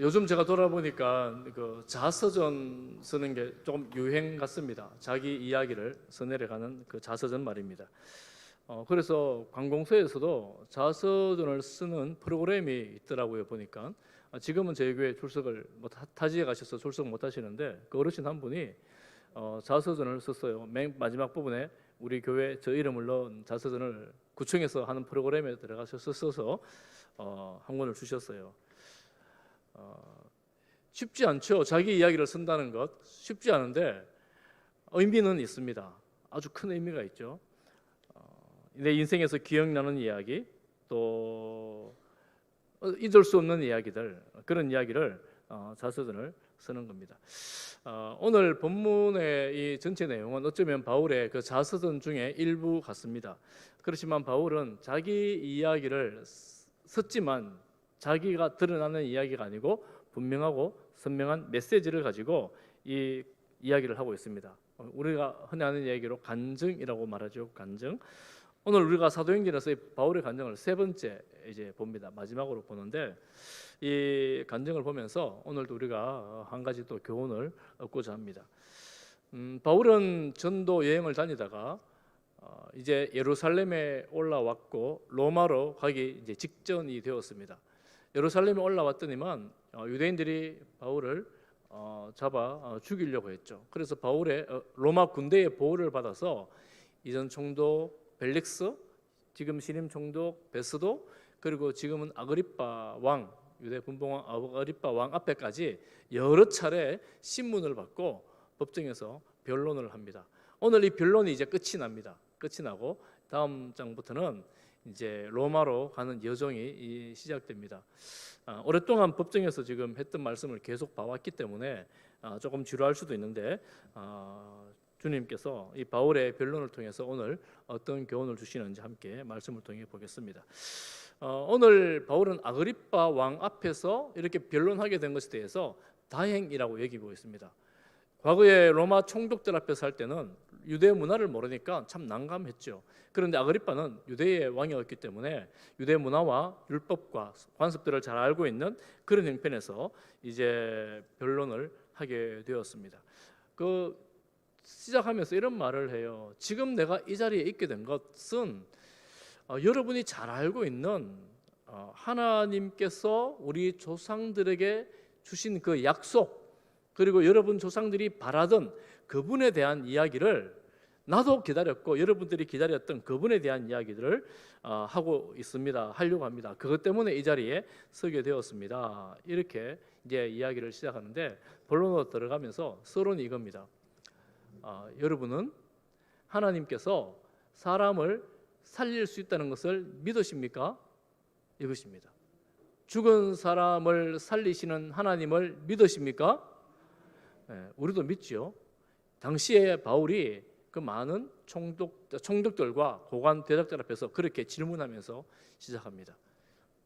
요즘 제가 돌아보니까 그 자서전 쓰는 게 조금 유행 같습니다. 자기 이야기를 써내려가는 그 자서전 말입니다. 그래서 관공서에서도 자서전을 쓰는 프로그램이 있더라고요. 보니까 지금은 저희 교회 출석을 타지에 가셔서 출석 못 하시는데 그 어르신 한 분이 자서전을 썼어요. 맨 마지막 부분에 우리 교회 저 이름을 넣은 자서전을 구청에서 하는 프로그램에 들어가셔서 써서 한 권을 주셨어요. 쉽지 않죠. 자기 이야기를 쓴다는 것 쉽지 않은데 의미는 있습니다. 아주 큰 의미가 있죠. 내 인생에서 기억나는 이야기, 또 잊을 수 없는 이야기들, 그런 이야기를 자서전을 쓰는 겁니다. 오늘 본문의 이 전체 내용은 어쩌면 바울의 그 자서전 중에 일부 같습니다. 그렇지만 바울은 자기 이야기를 썼지만 자기가 드러나는 이야기가 아니고 분명하고 선명한 메시지를 가지고 이 이야기를 하고 있습니다. 우리가 흔히 하는 이야기로 간증이라고 말하죠. 간증. 오늘 우리가 사도행전에서 바울의 간증을 세 번째 이제 봅니다. 마지막으로 보는데 이 간증을 보면서 오늘도 우리가 한 가지 또 교훈을 얻고자 합니다. 바울은 전도 여행을 다니다가 이제 예루살렘에 올라왔고 로마로 가기 이제 직전이 되었습니다. 예루살렘에 올라왔더니만 유대인들이 바울을 잡아 죽이려고 했죠. 그래서 바울의 로마 군대의 보호를 받아서 이전 총독 벨릭스, 지금 신임 총독 베스도, 그리고 지금은 아그리빠 왕, 유대 분봉왕 아그리빠 왕 앞에까지 여러 차례 신문을 받고 법정에서 변론을 합니다. 오늘 이 변론이 이제 끝이 납니다. 끝이 나고 다음 장부터는 이제 로마로 가는 여정이 시작됩니다. 오랫동안 법정에서 지금 했던 말씀을 계속 봐왔기 때문에 조금 지루할 수도 있는데 주님께서 이 바울의 변론을 통해서 오늘 어떤 교훈을 주시는지 함께 말씀을 통해 보겠습니다. 오늘 바울은 아그리빠 왕 앞에서 이렇게 변론하게 된 것에 대해서 다행이라고 여기고 있습니다. 과거에 로마 총독들 앞에서 할 때는 유대 문화를 모르니까 참 난감했죠. 그런데 아그리빠는 유대의 왕이었기 때문에 유대 문화와 율법과 관습들을 잘 알고 있는 그런 형편에서 이제 변론을 하게 되었습니다. 시작하면서 이런 말을 해요. 지금 내가 이 자리에 있게 된 것은 여러분이 잘 알고 있는 하나님께서 우리 조상들에게 주신 그 약속, 그리고 여러분 조상들이 바라던 그분에 대한 이야기를 나도 기다렸고 여러분들이 기다렸던 그분에 대한 이야기들을 하고 있습니다. 하려고 합니다. 그것 때문에 이 자리에 서게 되었습니다. 이렇게 이제 이야기를 시작하는데 본론으로 들어가면서 서론이 이겁니다. 여러분은 하나님께서 사람을 살릴 수 있다는 것을 믿으십니까? 이것입니다. 죽은 사람을 살리시는 하나님을 믿으십니까? 우리도 믿죠. 당시에 바울이 그 많은 총독들과 고관 대작들 앞에서 그렇게 질문하면서 시작합니다.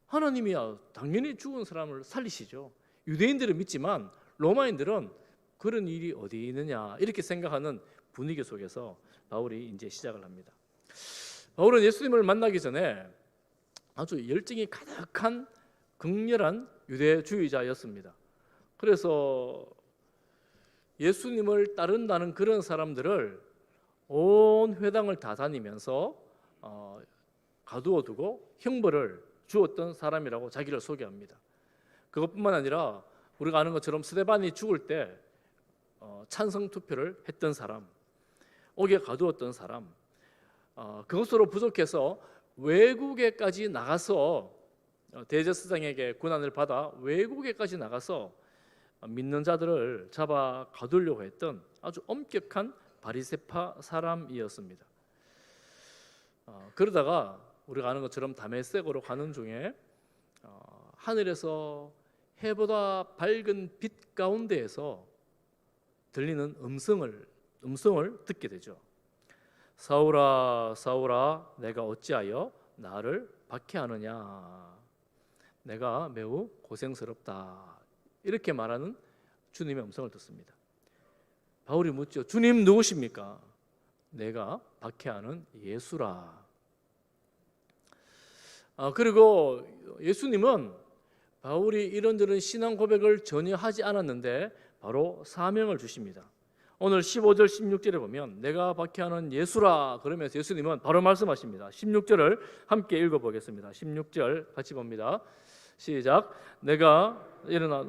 하나님이야 당연히 죽은 사람을 살리시죠. 유대인들은 믿지만 로마인들은 그런 일이 어디 있느냐 이렇게 생각하는 분위기 속에서 바울이 이제 시작을 합니다. 바울은 예수님을 만나기 전에 아주 열정이 가득한 극렬한 유대주의자였습니다. 그래서 예수님을 따른다는 그런 사람들을 온 회당을 다 다니면서 가두어 두고 형벌을 주었던 사람이라고 자기를 소개합니다. 그것뿐만 아니라 우리가 아는 것처럼 스데반이 죽을 때 찬성 투표를 했던 사람, 옥에 가두었던 사람, 그것으로 부족해서 외국에까지 나가서 대제사장에게 고난을 받아 외국에까지 나가서 믿는 자들을 잡아 가두려고 했던 아주 엄격한 바리새파 사람이었습니다. 그러다가 우리가 아는 것처럼 다메섹으로 가는 중에 하늘에서 해보다 밝은 빛 가운데에서 들리는 음성을 듣게 되죠. 사울아 사울아 내가 어찌하여 나를 박해하느냐, 내가 매우 고생스럽다, 이렇게 말하는 주님의 음성을 듣습니다. 바울이 묻죠. 주님 누구십니까? 내가 박해하는 예수라. 그리고 예수님은 바울이 이런저런 신앙 고백을 전혀 하지 않았는데 바로 사명을 주십니다. 오늘 15절 16절에 보면 내가 박해하는 예수라 그러면서 예수님은 바로 말씀하십니다. 16절을 함께 읽어보겠습니다. 16절 같이 봅니다. 시작. 내가 일어나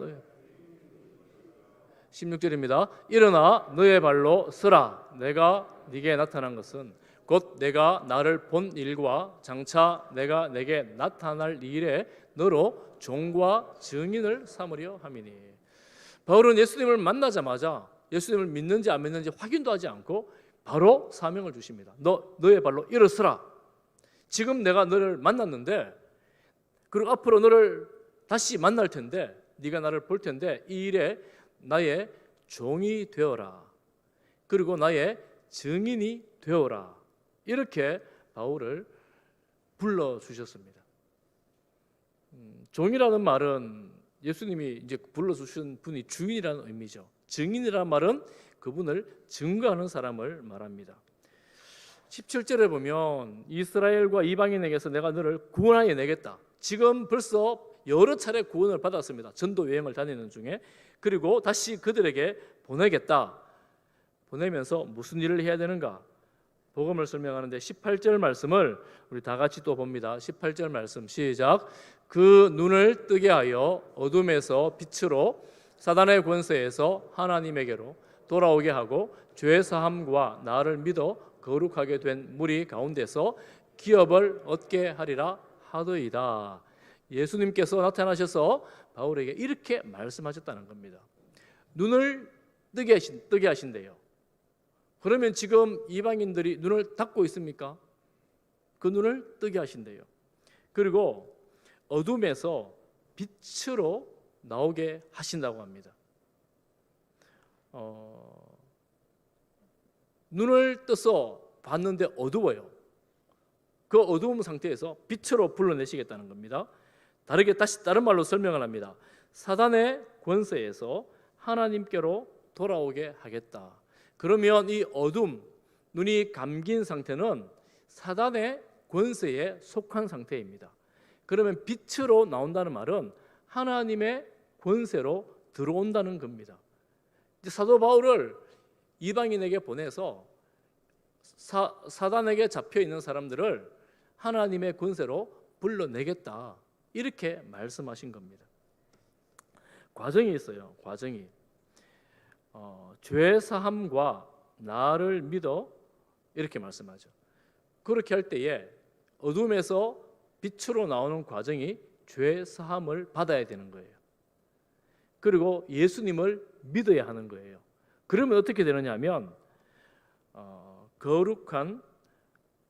16절입니다. 일어나 너의 발로 서라. 내가 네게 나타난 것은 곧 내가 나를 본 일과 장차 내가 내게 나타날 일에 너로 종과 증인을 삼으려 함이니. 바울은 예수님을 만나자마자 예수님을 믿는지 안 믿는지 확인도 하지 않고 바로 사명을 주십니다. 너의 발로 일어서라. 지금 내가 너를 만났는데 그리고 앞으로 너를 다시 만날 텐데 네가 나를 볼 텐데 이 일에 나의 종이 되어라. 그리고 나의 증인이 되어라. 이렇게 바울을 불러주셨습니다. 종이라는 말은 예수님이 이제 불러주신 분이 주인이라는 의미죠. 증인이라는 말은 그분을 증거하는 사람을 말합니다. 17절에 보면 이스라엘과 이방인에게서 내가 너를 구원하여 내겠다. 지금 벌써 여러 차례 구원을 받았습니다. 전도 여행을 다니는 중에. 그리고 다시 그들에게 보내겠다. 보내면서 무슨 일을 해야 되는가? 복음을 설명하는데 18절 말씀을 우리 다 같이 또 봅니다. 18절 말씀 시작. 그 눈을 뜨게 하여 어둠에서 빛으로 사단의 권세에서 하나님에게로 돌아오게 하고 죄 사함과 나를 믿어 거룩하게 된 무리 가운데서 기업을 얻게 하리라 하더이다. 예수님께서 나타나셔서 바울에게 이렇게 말씀하셨다는 겁니다. 눈을 뜨게 하신대요. 그러면 지금 이방인들이 눈을 닫고 있습니까? 그 눈을 뜨게 하신대요. 그리고 어둠에서 빛으로 나오게 하신다고 합니다. 눈을 떠서 봤는데 어두워요. 그 어두운 상태에서 빛으로 불러내시겠다는 겁니다. 다른 말로 설명을 합니다. 사단의 권세에서 하나님께로 돌아오게 하겠다. 그러면 이 어둠, 눈이 감긴 상태는 사단의 권세에 속한 상태입니다. 그러면 빛으로 나온다는 말은 하나님의 권세로 들어온다는 겁니다. 사도 바울을 이방인에게 보내서 사단에게 잡혀 있는 사람들을 하나님의 권세로 불러내겠다. 이렇게 말씀하신 겁니다. 과정이 있어요. 과정이. 죄 사함과 나를 믿어 이렇게 말씀하죠. 그렇게 할 때에 어둠에서 빛으로 나오는 과정이 죄 사함을 받아야 되는 거예요. 그리고 예수님을 믿어야 하는 거예요. 그러면 어떻게 되느냐 하면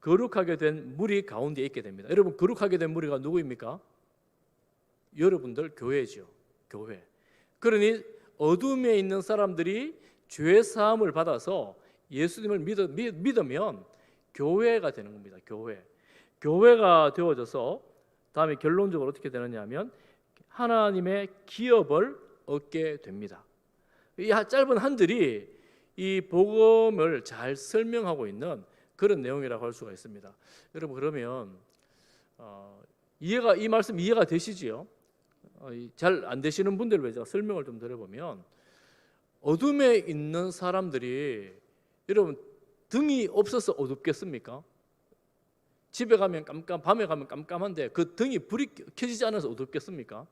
거룩하게 된 무리 가운데 있게 됩니다. 여러분, 거룩하게 된 무리가 누구입니까? 여러분들 교회죠. 교회. 그러니 어둠에 있는 사람들이 죄 사함을 받아서 예수님을 믿으면 교회가 되는 겁니다. 교회가 되어져서 다음에 결론적으로 어떻게 되느냐 하면 하나님의 기업을 얻게 됩니다. 이 짧은 한들이 이 복음을 잘 설명하고 있는 그런 내용이라고 할 수가 있습니다. 여러분, 그러면 이 말씀 이해가 되시지요? 잘 안 되시는 분들 위해 제가 설명을 좀 드려보면, 어둠에 있는 사람들이 여러분 등이 없어서 어둡겠습니까? 집에 가면 밤에 가면 깜깜한데 그 등이 불이 켜지지 않아서 어둡겠습니까?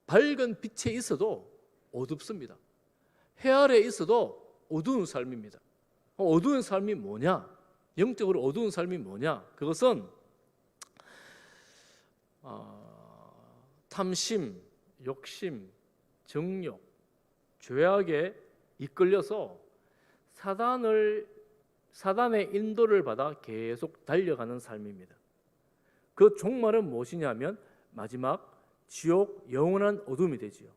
밝은 빛에 있어도 어둡습니다. 해 아래에 있어도 어두운 삶입니다. 어두운 삶이 뭐냐? 영적으로 어두운 삶이 뭐냐? 그것은 탐심, 욕심, 정욕, 죄악에 이끌려서 사단의 인도를 받아 계속 달려가는 삶입니다. 그 종말은 무엇이냐면 마지막 지옥, 영원한 어둠이 되지요.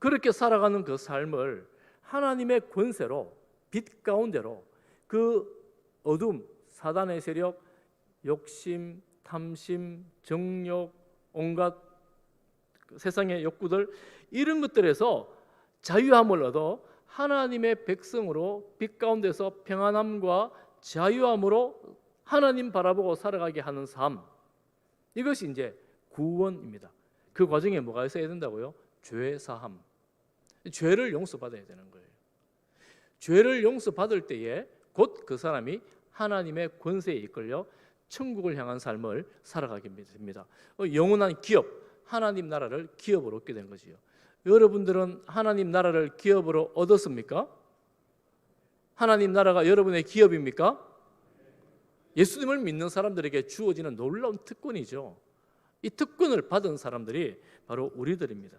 그렇게 살아가는 그 삶을 하나님의 권세로, 빛 가운데로 그 어둠, 사단의 세력, 욕심, 탐심, 정욕, 온갖 세상의 욕구들, 이런 것들에서 자유함을 얻어 하나님의 백성으로 빛 가운데서 평안함과 자유함으로 하나님 바라보고 살아가게 하는 삶, 이것이 이제 구원입니다. 그 과정에 뭐가 있어야 된다고요? 죄 사함. 죄를 용서받아야 되는 거예요. 죄를 용서받을 때에 곧 그 사람이 하나님의 권세에 이끌려 천국을 향한 삶을 살아가게 됩니다. 영원한 기업, 하나님 나라를 기업으로 얻게 된 거지요. 여러분들은 하나님 나라를 기업으로 얻었습니까? 하나님 나라가 여러분의 기업입니까? 예수님을 믿는 사람들에게 주어지는 놀라운 특권이죠. 이 특권을 받은 사람들이 바로 우리들입니다.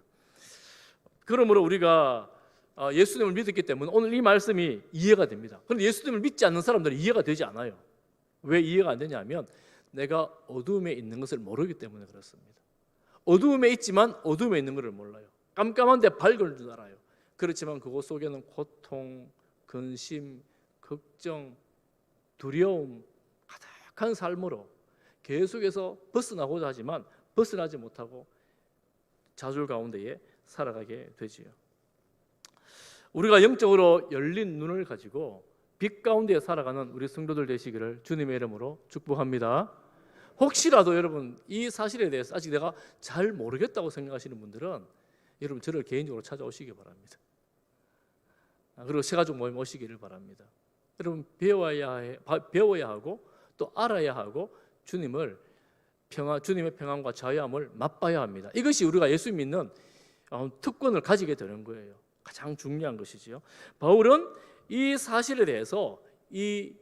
그러므로 우리가 예수님을 믿었기 때문에 오늘 이 말씀이 이해가 됩니다. 그런데 예수님을 믿지 않는 사람들은 이해가 되지 않아요. 왜 이해가 안 되냐면 내가 어두움에 있는 것을 모르기 때문에 그렇습니다. 어두움에 있지만 어두움에 있는 것을 몰라요. 깜깜한데 밝을 줄 알아요. 그렇지만 그곳 속에는 고통, 근심, 걱정, 두려움 가득한 삶으로 계속해서 벗어나고자 하지만 벗어나지 못하고 좌절 가운데에 살아가게 되지요. 우리가 영적으로 열린 눈을 가지고 빛 가운데 살아가는 우리 성도들 되시기를 주님의 이름으로 축복합니다. 혹시라도 여러분 이 사실에 대해서 아직 내가 잘 모르겠다고 생각하시는 분들은 여러분 저를 개인적으로 찾아오시기 바랍니다. 그리고 새가족 모임 오시기를 바랍니다. 여러분 배워야 하고 또 알아야 하고 주님의 평안과 자유함을 맛봐야 합니다. 이것이 우리가 예수 믿는 특권을 가지게 되는 거예요. 가장 중요한 것이지요. 바울은 이 사실에 대해서 이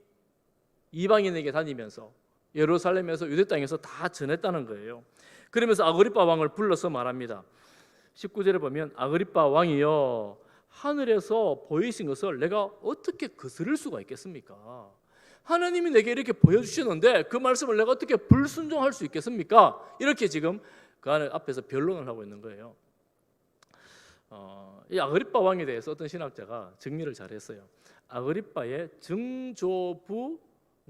이방인에게 다니면서 예루살렘에서 유대 땅에서 다 전했다는 거예요. 그러면서 아그리빠 왕을 불러서 말합니다. 19절에 보면 아그리빠 왕이여 하늘에서 보이신 것을 내가 어떻게 거스를 수가 있겠습니까? 하나님이 내게 이렇게 보여주셨는데 그 말씀을 내가 어떻게 불순종할 수 있겠습니까? 이렇게 지금 그 앞에서 변론을 하고 있는 거예요. 이 아그리빠 왕에 대해서 어떤 신학자가 정리를 잘했어요. 아그리빠의 증조부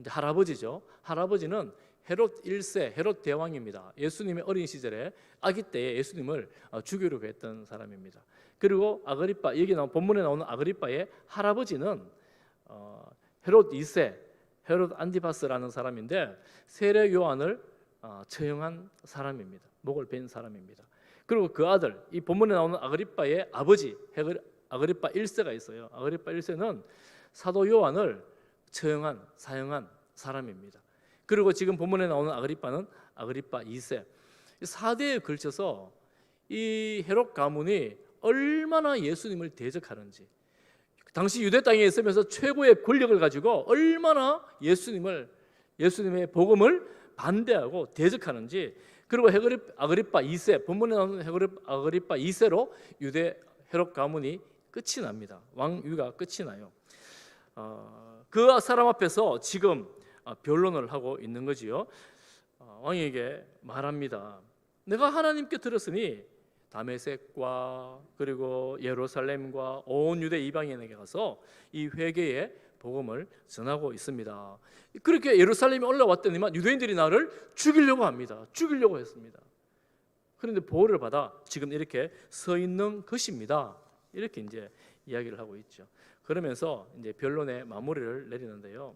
할아버지죠. 할아버지는 헤롯 1세 헤롯 대왕입니다. 예수님의 어린 시절에 아기 때에 예수님을 죽이려고 했던 사람입니다. 그리고 아그리빠 여기 본문에 나오는 아그리빠의 할아버지는 헤롯 2세 헤롯 안티파스라는 사람인데 세례 요한을 처형한 사람입니다. 목을 벤 사람입니다. 그리고 그 아들 이 본문에 나오는 아그리빠의 아버지 아그리빠 1세가 있어요. 아그리빠 1세는 사도 요한을 사형한 사람입니다. 그리고 지금 본문에 나오는 아그리빠는 아그리빠 2세 4대에 걸쳐서 이 헤롯 가문이 얼마나 예수님을 대적하는지 당시 유대 땅에 있으면서 최고의 권력을 가지고 얼마나 예수님의 복음을 반대하고 대적하는지 그리고 아그리빠 2세 본문에 나오는 아그리빠 2세로 유대 헤롯 가문이 끝이 납니다. 왕위가 끝이 나요. 그 사람 앞에서 지금 변론을 하고 있는 거지요. 왕에게 말합니다. 내가 하나님께 들었으니 다메섹과 그리고 예루살렘과 온 유대 이방인에게 가서 이 회개의 복음을 전하고 있습니다. 그렇게 예루살렘에 올라왔더니만 유대인들이 나를 죽이려고 합니다. 죽이려고 했습니다. 그런데 보호를 받아 지금 이렇게 서 있는 것입니다. 이렇게 이제 이야기를 하고 있죠. 그러면서 이제 변론의 마무리를 내리는데요.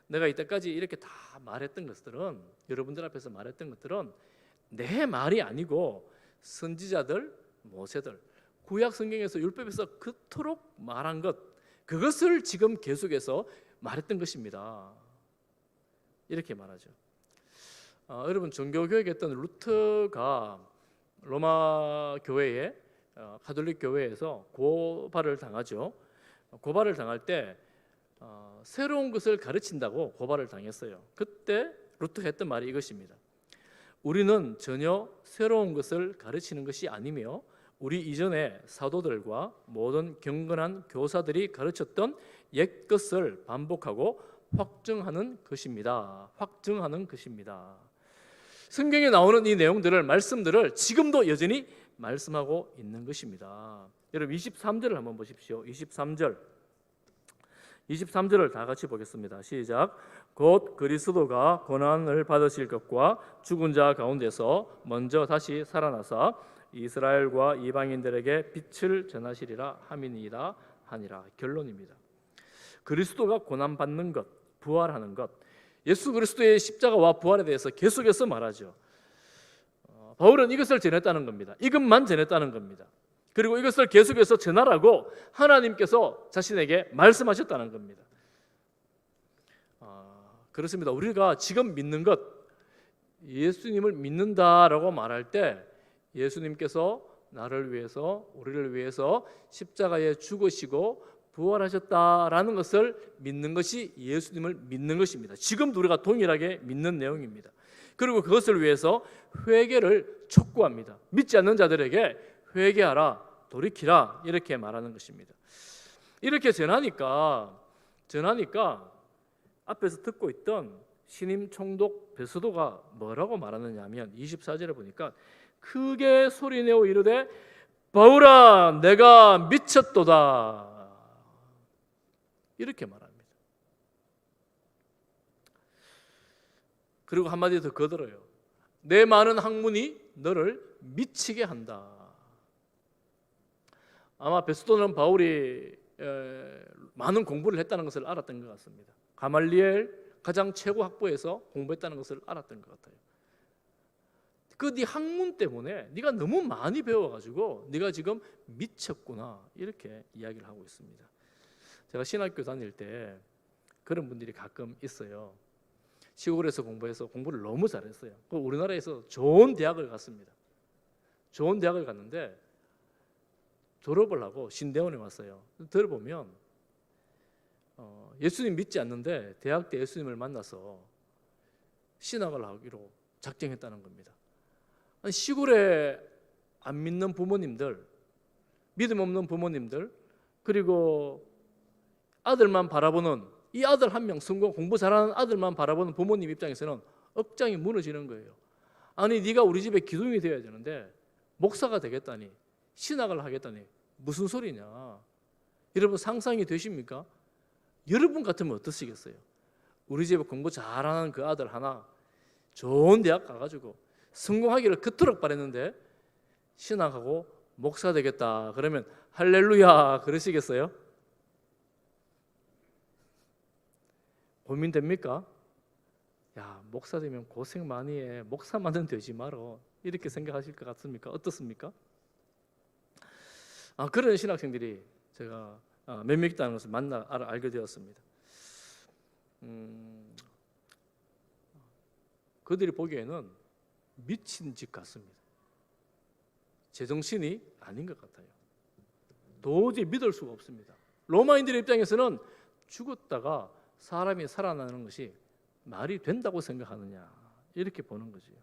내가 이때까지 이렇게 다 말했던 것들은 여러분들 앞에서 말했던 것들은 내 말이 아니고 선지자들, 모세들, 구약 성경에서 율법에서 그토록 말한 것 그것을 지금 계속해서 말했던 것입니다. 이렇게 말하죠. 여러분 종교교육했던 루터가 로마 교회에 가톨릭 교회에서 고발을 당하죠. 고발을 당할 때 새로운 것을 가르친다고 고발을 당했어요. 그때 루터가 했던 말이 이것입니다. 우리는 전혀 새로운 것을 가르치는 것이 아니며 우리 이전의 사도들과 모든 경건한 교사들이 가르쳤던 옛 것을 반복하고 확증하는 것입니다. 확증하는 것입니다. 성경에 나오는 이 내용들을 말씀들을 지금도 여전히 말씀하고 있는 것입니다. 여러분 23절을 한번 보십시오. 23절을 다 같이 보겠습니다. 시작. 곧 그리스도가 고난을 받으실 것과 죽은 자 가운데서 먼저 다시 살아나사 이스라엘과 이방인들에게 빛을 전하시리라 함이니이다 하니라. 결론입니다. 그리스도가 고난 받는 것, 부활하는 것, 예수 그리스도의 십자가와 부활에 대해서 계속해서 말하죠. 바울은 이것을 전했다는 겁니다. 이것만 전했다는 겁니다. 그리고 이것을 계속해서 전하라고 하나님께서 자신에게 말씀하셨다는 겁니다. 그렇습니다. 우리가 지금 믿는 것, 예수님을 믿는다라고 말할 때 예수님께서 나를 위해서, 우리를 위해서 십자가에 죽으시고 부활하셨다라는 것을 믿는 것이 예수님을 믿는 것입니다. 지금도 우리가 동일하게 믿는 내용입니다. 그리고 그것을 위해서 회개를 촉구합니다. 믿지 않는 자들에게 회개하라, 돌이키라, 이렇게 말하는 것입니다. 이렇게 전하니까 앞에서 듣고 있던 신임 총독 베스도가 뭐라고 말하느냐 하면 24절에 보니까 크게 소리내어 이르되 바울아 내가 미쳤도다, 이렇게 말합니다. 그리고 한마디 더 거들어요. 내 많은 학문이 너를 미치게 한다. 아마 베스도는 바울이 많은 공부를 했다는 것을 알았던 것 같습니다. 가말리엘 가장 최고 학부에서 공부했다는 것을 알았던 것 같아요. 그 네 학문 때문에 네가 너무 많이 배워가지고 네가 지금 미쳤구나, 이렇게 이야기를 하고 있습니다. 제가 신학교 다닐 때 그런 분들이 가끔 있어요. 시골에서 공부해서 공부를 너무 잘했어요. 우리나라에서 좋은 대학을 갔습니다. 좋은 대학을 갔는데 졸업을 하고 신대원에 왔어요. 들어보면 예수님 믿지 않는데 대학 때 예수님을 만나서 신학을 하기로 작정했다는 겁니다. 아니, 시골에 안 믿는 부모님들, 믿음 없는 부모님들, 그리고 아들만 바라보는, 이 아들 한 명 성공 공부 잘하는 아들만 바라보는 부모님 입장에서는 억장이 무너지는 거예요. 아니 네가 우리 집에 기둥이 되어야 되는데 목사가 되겠다니, 신학을 하겠다니, 무슨 소리냐. 여러분 상상이 되십니까? 여러분 같으면 어떠시겠어요? 우리 집에 공부 잘하는 그 아들 하나 좋은 대학 가가지고 성공하기를 그토록 바랬는데 신학하고 목사 되겠다 그러면 할렐루야 그러시겠어요? 고민됩니까? 야, 목사 되면 고생 많이 해, 목사만은 되지 말어, 이렇게 생각하실 것 같습니까? 어떻습니까? 그런 신학생들이 제가 몇 명 있다는 것을 알게 되었습니다. 그들이 보기에는 미친 짓 같습니다. 제정신이 아닌 것 같아요. 도저히 믿을 수가 없습니다. 로마인들의 입장에서는 죽었다가 사람이 살아나는 것이 말이 된다고 생각하느냐, 이렇게 보는 거지요.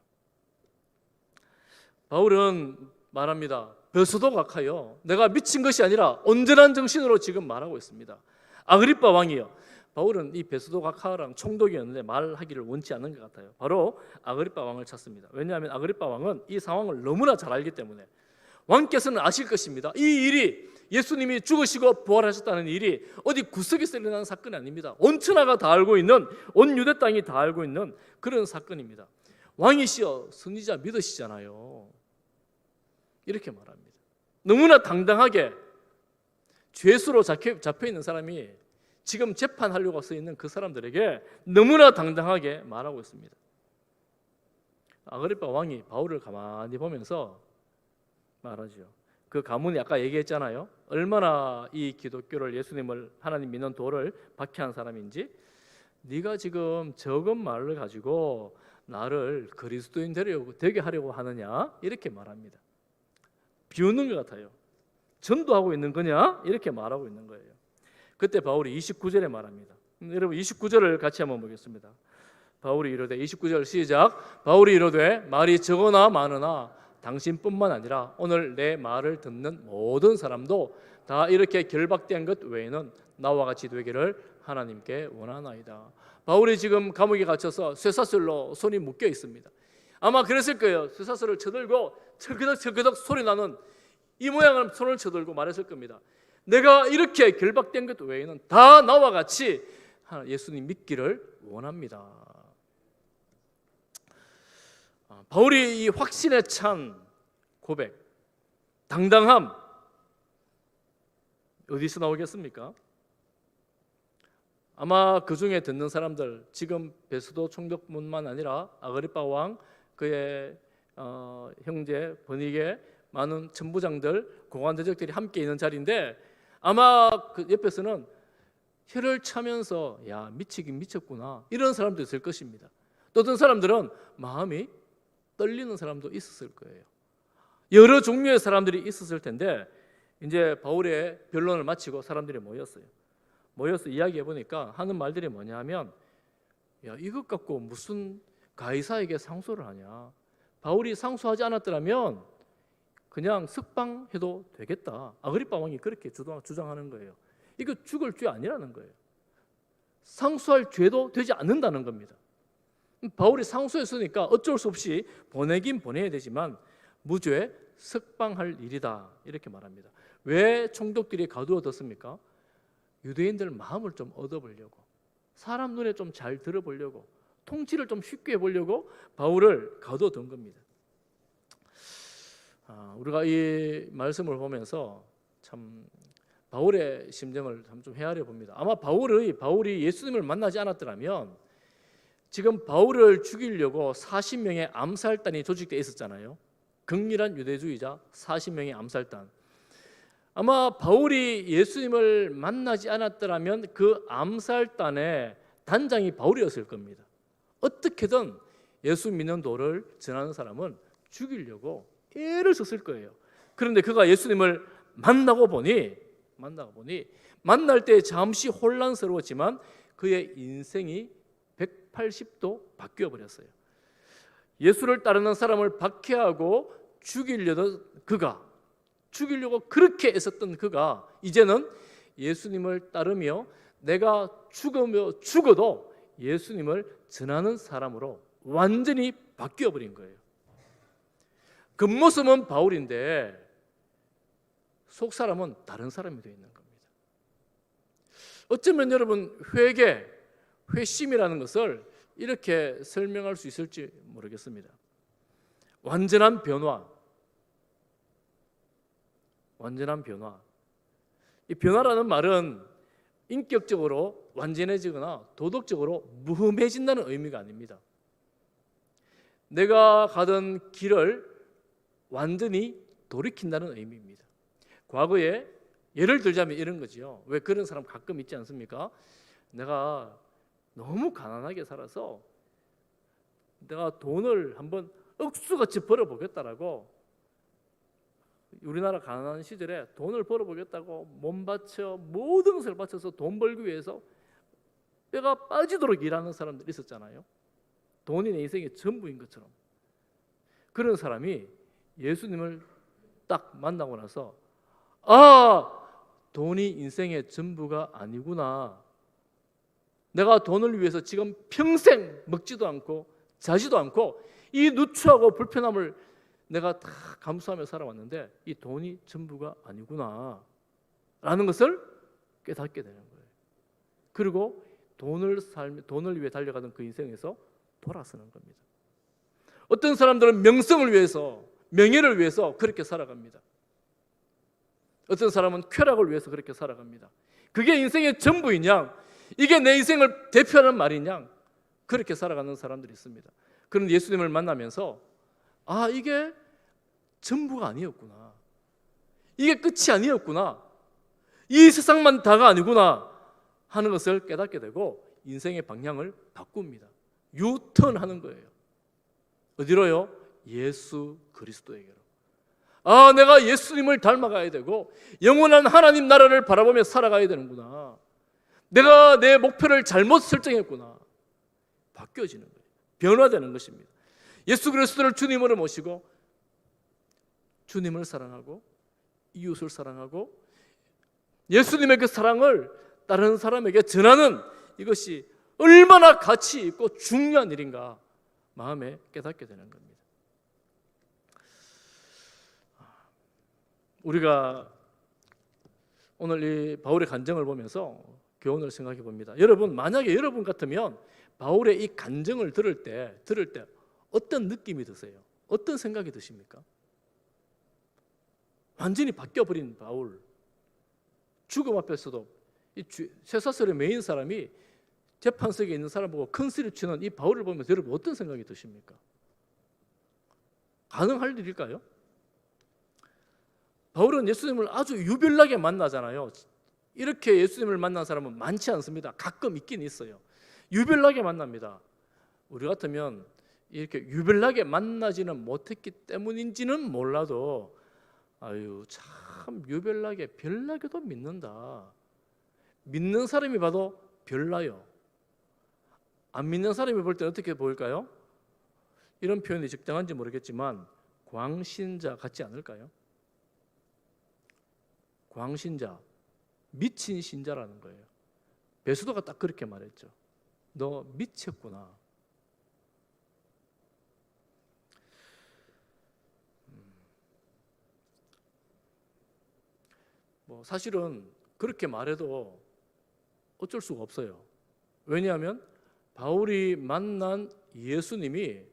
바울은 말합니다. 베스도가 가요, 내가 미친 것이 아니라 온전한 정신으로 지금 말하고 있습니다. 아그리빠 왕이요. 바울은 이 베스도 각하랑 총독이었는데 말하기를 원치 않는 것 같아요. 바로 아그리빠 왕을 찾습니다. 왜냐하면 아그리빠 왕은 이 상황을 너무나 잘 알기 때문에 왕께서는 아실 것입니다. 이 일이 예수님이 죽으시고 부활하셨다는 일이 어디 구석에서 일어난 사건이 아닙니다. 온 천하가 다 알고 있는, 온 유대 땅이 다 알고 있는 그런 사건입니다. 왕이시여 선지자 믿으시잖아요, 이렇게 말합니다. 너무나 당당하게 죄수로 잡혀 있는 사람이 지금 재판하려고 서 있는 그 사람들에게 너무나 당당하게 말하고 있습니다. 아그리빠 왕이 바울을 가만히 보면서 말하죠. 그 가문이 아까 얘기했잖아요. 얼마나 이 기독교를, 예수님을, 하나님 믿는 도를 박해한 사람인지. 네가 지금 적은 말을 가지고 나를 그리스도인 되게 하려고 하느냐, 이렇게 말합니다. 비웃는 것 같아요. 전도하고 있는 거냐, 이렇게 말하고 있는 거예요. 그때 바울이 29절에 말합니다. 여러분 29절을 같이 한번 보겠습니다. 바울이 이르되, 29절 시작. 바울이 이르되 말이 적으나 많으나 당신뿐만 아니라 오늘 내 말을 듣는 모든 사람도 다 이렇게 결박된 것 외에는 나와 같이 되기를 하나님께 원하나이다. 바울이 지금 감옥에 갇혀서 쇠사슬로 손이 묶여 있습니다. 아마 그랬을 거예요. 쇠사슬을 쳐들고 철그덕철그덕 소리 나는 이 모양을 손을 쳐들고 말했을 겁니다. 내가 이렇게 결박된 것 외에는 다 나와 같이 예수님 믿기를 원합니다. 바울이 이 확신에 찬 고백, 당당함 어디서 나오겠습니까? 아마 그 중에 듣는 사람들, 지금 베스도 총독뿐만 아니라 아그리빠 왕, 그의 형제, 번익의 많은 천부장들, 고관대적들이 함께 있는 자리인데 아마 그 옆에서는 혀를 차면서 야 미치긴 미쳤구나 이런 사람도 있을 것입니다. 또 어떤 사람들은 마음이 떨리는 사람도 있었을 거예요. 여러 종류의 사람들이 있었을 텐데 이제 바울의 변론을 마치고 사람들이 모여서 이야기해 보니까 하는 말들이 뭐냐면 야 이것 갖고 무슨 가이사에게 상소를 하냐. 바울이 상소하지 않았더라면 그냥 석방해도 되겠다. 아그리빠 왕이 그렇게 주장하는 거예요. 이거 죽을 죄 아니라는 거예요. 상소할 죄도 되지 않는다는 겁니다. 바울이 상소했으니까 어쩔 수 없이 보내긴 보내야 되지만 무죄 석방할 일이다 이렇게 말합니다. 왜 총독들이 가두어뒀습니까? 유대인들 마음을 좀 얻어보려고, 사람 눈에 좀 잘 들어보려고, 통치를 좀 쉽게 해보려고 바울을 가두어둔 겁니다. 우리가 이 말씀을 보면서 참 바울의 심정을 좀 헤아려 봅니다. 아마 바울이 예수님을 만나지 않았더라면 지금 바울을 죽이려고 40명의 암살단이 조직되어 있었잖아요. 극렬한 유대주의자 40명의 암살단. 아마 바울이 예수님을 만나지 않았더라면 그 암살단의 단장이 바울이었을 겁니다. 어떻게든 예수 믿는 도를 전하는 사람은 죽이려고 애를 썼을 거예요. 그런데 그가 예수님을 만나고 보니 만날 때 잠시 혼란스러웠지만 그의 인생이 180도 바뀌어 버렸어요. 예수를 따르는 사람을 박해하고 죽이려고 그렇게 애썼던 그가 이제는 예수님을 따르며 내가 죽어도 예수님을 전하는 사람으로 완전히 바뀌어 버린 거예요. 겉모습은 바울인데 속 사람은 다른 사람이 되어 있는 겁니다. 어쩌면 여러분 회심이라는 것을 이렇게 설명할 수 있을지 모르겠습니다. 완전한 변화. 이 변화라는 말은 인격적으로 완전해지거나 도덕적으로 무흠해진다는 의미가 아닙니다. 내가 가던 길을 완전히 돌이킨다는 의미입니다. 과거에 예를 들자면 이런 거지요. 왜 그런 사람 가끔 있지 않습니까? 내가 너무 가난하게 살아서 내가 돈을 한번 억수같이 벌어보겠다라고 우리나라 가난한 시절에 돈을 벌어보겠다고 몸 바쳐 모든 것을 바쳐서 돈 벌기 위해서 뼈가 빠지도록 일하는 사람들이 있었잖아요. 돈이 내 인생의 전부인 것처럼. 그런 사람이 예수님을 딱 만나고 나서 돈이 인생의 전부가 아니구나. 내가 돈을 위해서 지금 평생 먹지도 않고 자지도 않고 이 누추하고 불편함을 내가 다 감수하며 살아왔는데 이 돈이 전부가 아니구나 라는 것을 깨닫게 되는 거예요. 그리고 돈을 위해 달려가던 그 인생에서 돌아서는 겁니다. 어떤 사람들은 명성을 위해서, 명예를 위해서 그렇게 살아갑니다. 어떤 사람은 쾌락을 위해서 그렇게 살아갑니다. 그게 인생의 전부인 양, 이게 내 인생을 대표하는 말인 양 그렇게 살아가는 사람들이 있습니다. 그런데 예수님을 만나면서 이게 전부가 아니었구나, 이게 끝이 아니었구나, 이 세상만 다가 아니구나 하는 것을 깨닫게 되고 인생의 방향을 바꿉니다. 유턴하는 거예요. 어디로요? 예수 그리스도에게로. 내가 예수님을 닮아가야 되고 영원한 하나님 나라를 바라보며 살아가야 되는구나. 내가 내 목표를 잘못 설정했구나. 바뀌어지는 거예요. 변화되는 것입니다. 예수 그리스도를 주님으로 모시고 주님을 사랑하고 이웃을 사랑하고 예수님의 그 사랑을 다른 사람에게 전하는 이것이 얼마나 가치 있고 중요한 일인가 마음에 깨닫게 되는 겁니다. 우리가 오늘 이 바울의 간증을 보면서 교훈을 생각해 봅니다. 여러분, 만약에 여러분 같으면 바울의 이 간증을 들을 때 어떤 느낌이 드세요? 어떤 생각이 드십니까? 완전히 바뀌어버린 바울, 죽음 앞에서도 이 쇠사슬에 매인 사람이 재판석에 있는 사람 보고 큰 소리 치는 이 바울을 보면서 여러분 어떤 생각이 드십니까? 가능할 일일까요? 바울은 예수님을 아주 유별나게 만나잖아요. 이렇게 예수님을 만난 사람은 많지 않습니다. 가끔 있긴 있어요. 유별나게 만납니다. 우리 같으면 이렇게 유별나게 만나지는 못했기 때문인지는 몰라도 아유 참 유별나게 별나게도 믿는다. 믿는 사람이 봐도 별나요. 안 믿는 사람이 볼 때는 어떻게 보일까요? 이런 표현이 적당한지 모르겠지만 광신자 같지 않을까요? 광신자, 미친 신자라는 거예요. 베드로가 딱 그렇게 말했죠. 너 미쳤구나. 사실은 그렇게 말해도 어쩔 수가 없어요. 왜냐하면 바울이 만난 예수님이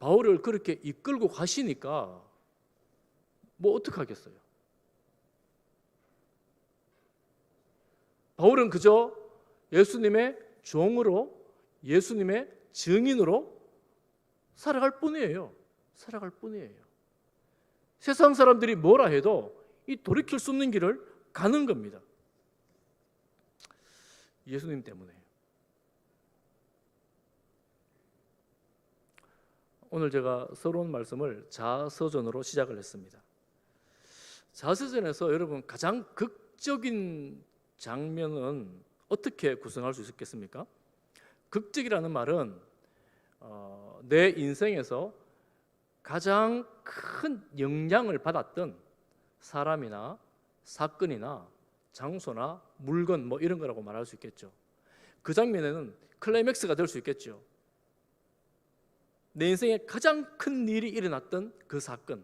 바울을 그렇게 이끌고 가시니까 어떡하겠어요? 바울은 그저 예수님의 종으로, 예수님의 증인으로 살아갈 뿐이에요. 살아갈 뿐이에요. 세상 사람들이 뭐라 해도 이 돌이킬 수 없는 길을 가는 겁니다. 예수님 때문에. 오늘 제가 서론 말씀을 자서전으로 시작을 했습니다. 자서전에서 여러분 가장 극적인 장면은 어떻게 구성할 수 있겠습니까? 극적이라는 말은 내 인생에서 가장 큰 영향을 받았던 사람이나 사건이나 장소나 물건 이런 거라고 말할 수 있겠죠. 그 장면에는 클라이맥스가 될 수 있겠죠. 내 인생에 가장 큰 일이 일어났던 그 사건.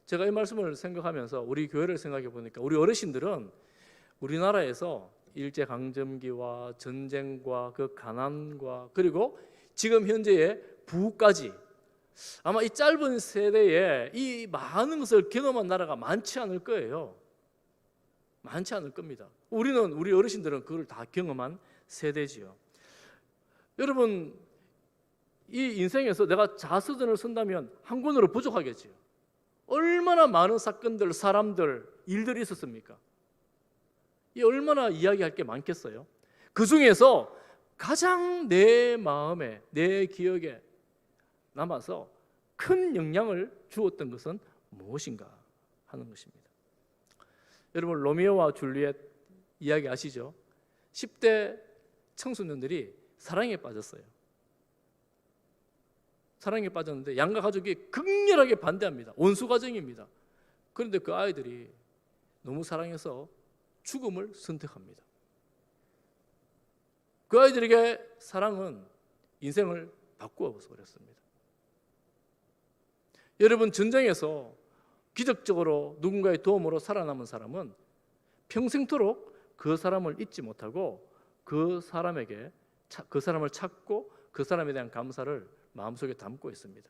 제가 이 말씀을 생각하면서 우리 교회를 생각해 보니까 우리 어르신들은 우리나라에서 일제강점기와 전쟁과 그 가난과 그리고 지금 현재의 부까지 아마 이 짧은 세대에 이 많은 것을 경험한 나라가 많지 않을 거예요. 많지 않을 겁니다. 우리 어르신들은 그걸 다 경험한 세대지요. 여러분 이 인생에서 내가 자서전을 쓴다면 한 권으로 부족하겠지요. 얼마나 많은 사건들, 사람들, 일들이 있었습니까? 이 얼마나 이야기할 게 많겠어요. 그 중에서 가장 내 마음에, 내 기억에 남아서 큰 영향을 주었던 것은 무엇인가 하는 것입니다. 여러분 로미오와 줄리엣 이야기 아시죠? 10대 청소년들이 사랑에 빠졌어요. 사랑에 빠졌는데 양가 가족이 극렬하게 반대합니다. 원수 가정입니다. 그런데 그 아이들이 너무 사랑해서 죽음을 선택합니다. 그 아이들에게 사랑은 인생을 바꾸어 버렸습니다. 여러분 전쟁에서 기적적으로 누군가의 도움으로 살아남은 사람은 평생토록 그 사람을 잊지 못하고 그 사람을 찾고 그 사람에 대한 감사를 마음속에 담고 있습니다.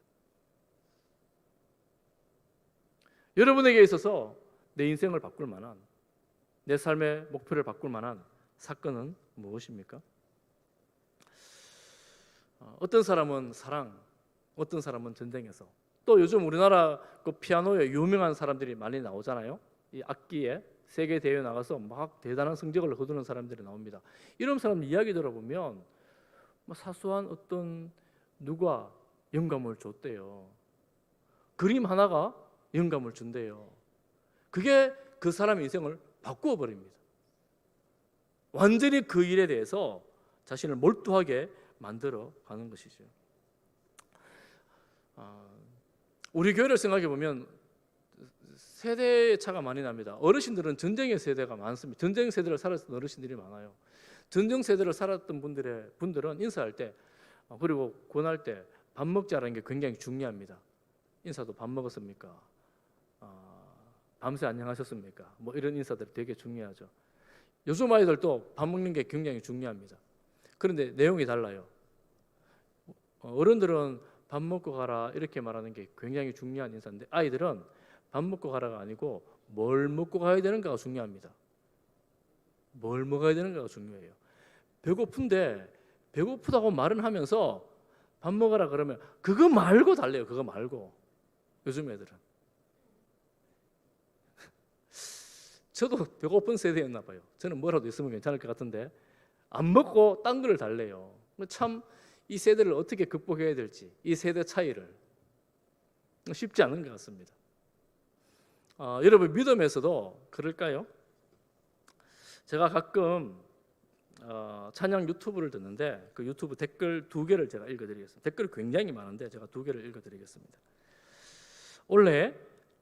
여러분에게 있어서 내 인생을 바꿀 만한, 내 삶의 목표를 바꿀 만한 사건은 무엇입니까? 어떤 사람은 사랑, 어떤 사람은 전쟁에서, 또 요즘 우리나라 그 피아노에 유명한 사람들이 많이 나오잖아요. 이 악기에 세계 대회에 나가서 막 대단한 성적을 거두는 사람들이 나옵니다. 이런 사람 이야기 들어보면 사소한 어떤 누가 영감을 줬대요. 그림 하나가 영감을 준대요. 그게 그 사람의 인생을 바꾸어 버립니다. 완전히 그 일에 대해서 자신을 몰두하게 만들어 가는 것이죠. 우리 교회를 생각해 보면 세대의 차가 많이 납니다. 어르신들은 전쟁의 세대가 많습니다. 전쟁 세대를 살았던 어르신들이 많아요. 전쟁 세대를 살았던 분들은 인사할 때 그리고 권할 때 밥 먹자라는 게 굉장히 중요합니다. 인사도 밥 먹었습니까? 밤새 안녕하셨습니까? 이런 인사들 되게 중요하죠. 요즘 아이들도 밥 먹는 게 굉장히 중요합니다. 그런데 내용이 달라요. 어른들은 밥 먹고 가라 이렇게 말하는 게 굉장히 중요한 인사인데 아이들은 밥 먹고 가라가 아니고 뭘 먹고 가야 되는가가 중요합니다. 뭘 먹어야 되는가가 중요해요. 배고픈데 배고프다고 말은 하면서 밥 먹어라 그러면 그거 말고 달래요. 그거 말고 요즘 애들은. 저도 배고픈 세대였나 봐요. 저는 뭐라도 있으면 괜찮을 것 같은데 안 먹고 딴 거를 달래요. 참 이 세대를 어떻게 극복해야 될지, 이 세대 차이를 쉽지 않은 것 같습니다. 여러분 믿음에서도 그럴까요? 제가 가끔 찬양 유튜브를 듣는데 그 유튜브 댓글 2개를 제가 읽어드리겠습니다. 댓글이 굉장히 많은데 제가 2개를 읽어드리겠습니다. 올해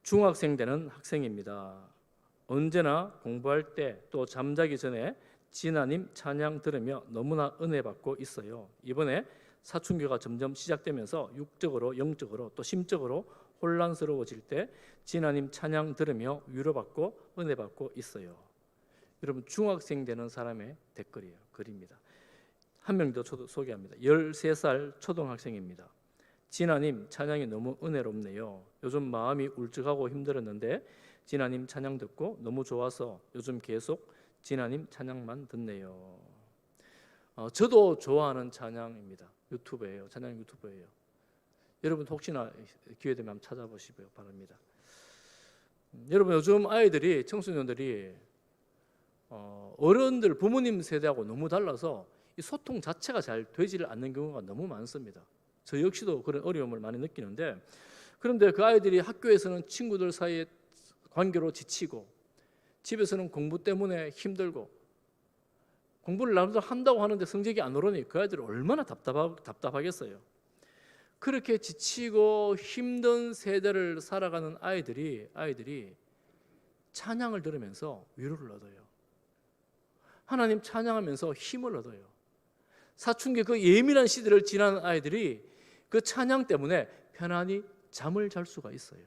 중학생 되는 학생입니다. 언제나 공부할 때 또 잠자기 전에 진아님 찬양 들으며 너무나 은혜 받고 있어요. 이번에 사춘기가 점점 시작되면서 육적으로 영적으로 또 심적으로 혼란스러워질 때 진아님 찬양 들으며 위로받고 은혜 받고 있어요. 여러분 중학생 되는 사람의 댓글이에요. 글입니다. 한 명 더 소개합니다. 13살 초등학생입니다. 진아님 찬양이 너무 은혜롭네요. 요즘 마음이 울적하고 힘들었는데 진아님 찬양 듣고 너무 좋아서 요즘 계속 진아님 찬양만 듣네요. 저도 좋아하는 찬양입니다. 유튜브예요. 찬양 유튜브예요. 여러분 혹시나 기회 되면 한번 찾아보시기 바랍니다. 여러분 요즘 아이들이 청소년들이 어른들 부모님 세대하고 너무 달라서 이 소통 자체가 잘 되지를 않는 경우가 너무 많습니다. 저 역시도 그런 어려움을 많이 느끼는데 그런데 그 아이들이 학교에서는 친구들 사이에 관계로 지치고 집에서는 공부 때문에 힘들고 공부를 나름대로 한다고 하는데 성적이 안 오르니 그 아이들은 얼마나 답답하겠어요. 그렇게 지치고 힘든 세대를 살아가는 아이들이 찬양을 들으면서 위로를 얻어요. 하나님 찬양하면서 힘을 얻어요. 사춘기 그 예민한 시대를 지난 아이들이 그 찬양 때문에 편안히 잠을 잘 수가 있어요.